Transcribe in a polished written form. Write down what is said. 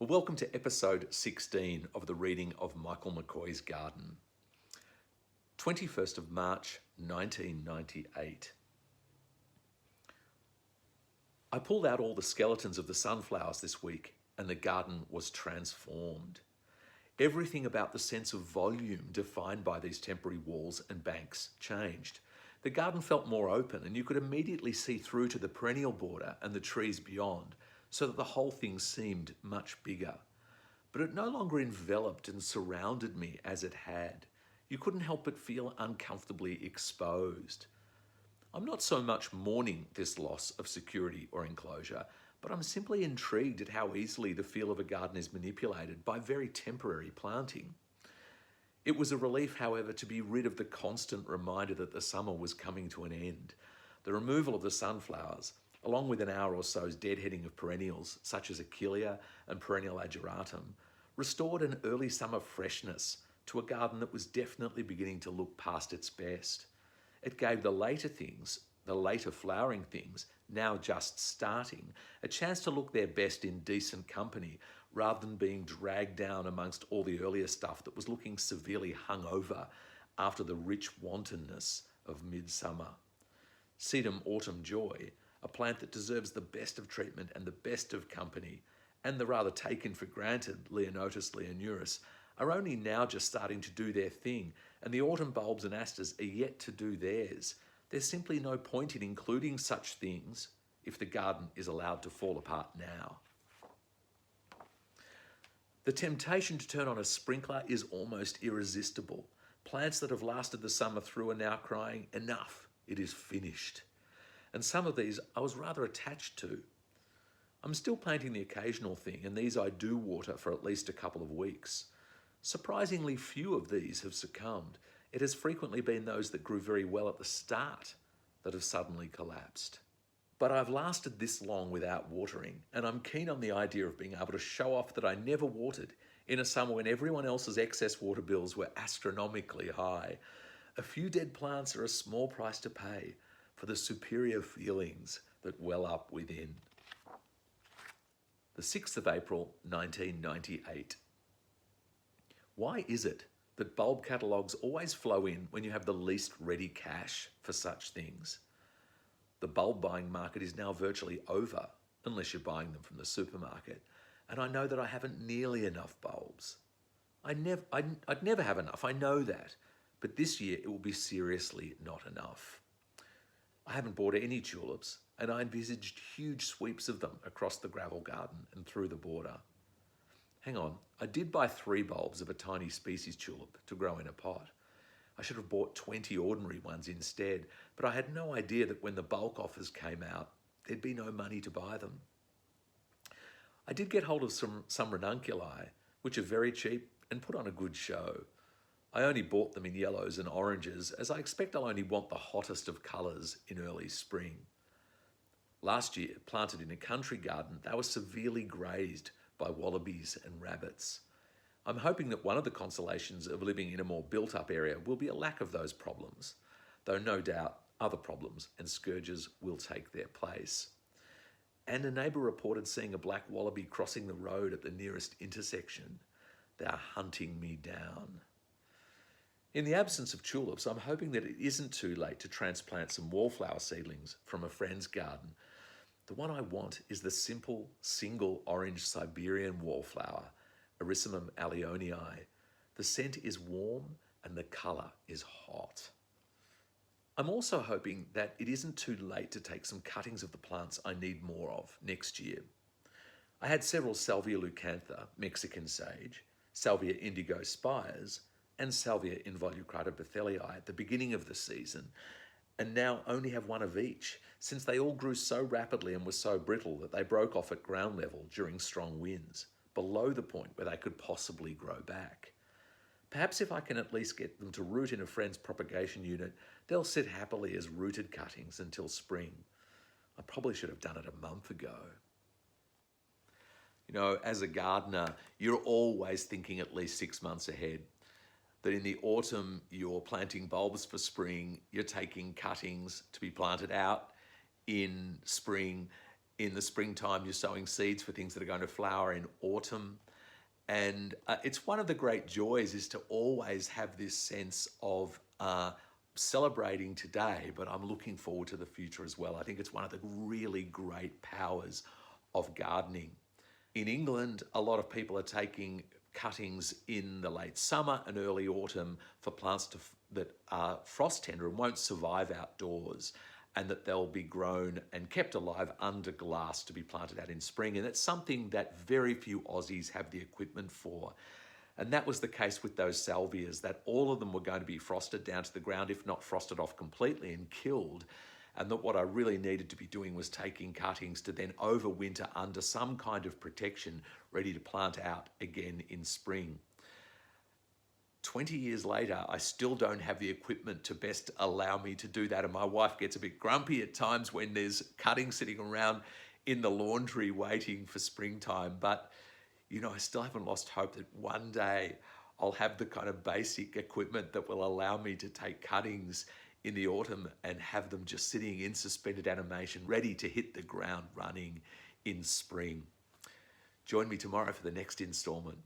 Well, welcome to episode 16 of the reading of Michael McCoy's Garden. 21st of March, 1998. I pulled out all the skeletons of the sunflowers this week and the garden was transformed. Everything about the sense of volume defined by these temporary walls and banks changed. The garden felt more open and you could immediately see through to the perennial border and the trees beyond, so that the whole thing seemed much bigger. But it no longer enveloped and surrounded me as it had. You couldn't help but feel uncomfortably exposed. I'm not so much mourning this loss of security or enclosure, but I'm simply intrigued at how easily the feel of a garden is manipulated by very temporary planting. It was a relief, however, to be rid of the constant reminder that the summer was coming to an end. The removal of the sunflowers, along with an hour or so's deadheading of perennials such as Achillea and perennial ageratum, restored an early summer freshness to a garden that was definitely beginning to look past its best. It gave the later flowering things, now just starting, a chance to look their best in decent company rather than being dragged down amongst all the earlier stuff that was looking severely hungover after the rich wantonness of midsummer. Sedum autumn joy, a plant that deserves the best of treatment and the best of company, and the rather taken for granted Leonotus leonurus, are only now just starting to do their thing, and the autumn bulbs and asters are yet to do theirs. There's simply no point in including such things if the garden is allowed to fall apart now. The temptation to turn on a sprinkler is almost irresistible. Plants that have lasted the summer through are now crying, "Enough, it is finished." And some of these I was rather attached to. I'm still planting the occasional thing, and these I do water for at least a couple of weeks. Surprisingly few of these have succumbed. It has frequently been those that grew very well at the start that have suddenly collapsed. But I've lasted this long without watering, and I'm keen on the idea of being able to show off that I never watered in a summer when everyone else's excess water bills were astronomically high. A few dead plants are a small price to pay for the superior feelings that well up within. The 6th of April, 1998. Why is it that bulb catalogues always flow in when you have the least ready cash for such things? The bulb buying market is now virtually over, unless you're buying them from the supermarket, and I know that I haven't nearly enough bulbs. I'd never have enough, I know that, but this year it will be seriously not enough. I haven't bought any tulips, and I envisaged huge sweeps of them across the gravel garden and through the border. Hang on, I did buy 3 bulbs of a tiny species tulip to grow in a pot. I should have bought 20 ordinary ones instead, but I had no idea that when the bulk offers came out, there'd be no money to buy them. I did get hold of some ranunculi, which are very cheap and put on a good show. I only bought them in yellows and oranges, as I expect I'll only want the hottest of colours in early spring. Last year, planted in a country garden, they were severely grazed by wallabies and rabbits. I'm hoping that one of the consolations of living in a more built-up area will be a lack of those problems, though no doubt other problems and scourges will take their place. And a neighbour reported seeing a black wallaby crossing the road at the nearest intersection. They are hunting me down. In the absence of tulips, I'm hoping that it isn't too late to transplant some wallflower seedlings from a friend's garden. The one I want is the simple, single orange Siberian wallflower, Erysimum allioni. The scent is warm and the colour is hot. I'm also hoping that it isn't too late to take some cuttings of the plants I need more of next year. I had several Salvia leucantha, Mexican sage, Salvia indigo spires, and Salvia involucrata bethelii at the beginning of the season, and now only have one of each, since they all grew so rapidly and were so brittle that they broke off at ground level during strong winds, below the point where they could possibly grow back. Perhaps if I can at least get them to root in a friend's propagation unit, they'll sit happily as rooted cuttings until spring. I probably should have done it a month ago. You know, as a gardener, you're always thinking at least 6 months ahead. That in the autumn, you're planting bulbs for spring, you're taking cuttings to be planted out in spring, In the springtime, you're sowing seeds for things that are going to flower in autumn. And it's one of the great joys is to always have this sense of celebrating today, but I'm looking forward to the future as well. I think it's one of the really great powers of gardening. In England, a lot of people are taking cuttings in the late summer and early autumn for plants that are frost tender and won't survive outdoors, and that they'll be grown and kept alive under glass to be planted out in spring. And it's something that very few Aussies have the equipment for. And that was the case with those salvias, that all of them were going to be frosted down to the ground, if not frosted off completely and killed. And that what I really needed to be doing was taking cuttings to then overwinter under some kind of protection, ready to plant out again in spring. 20 years later, I still don't have the equipment to best allow me to do that. And my wife gets a bit grumpy at times when there's cutting sitting around in the laundry waiting for springtime. But, you know, I still haven't lost hope that one day I'll have the kind of basic equipment that will allow me to take cuttings in the autumn and have them just sitting in suspended animation, ready to hit the ground running in spring. Join me tomorrow for the next installment.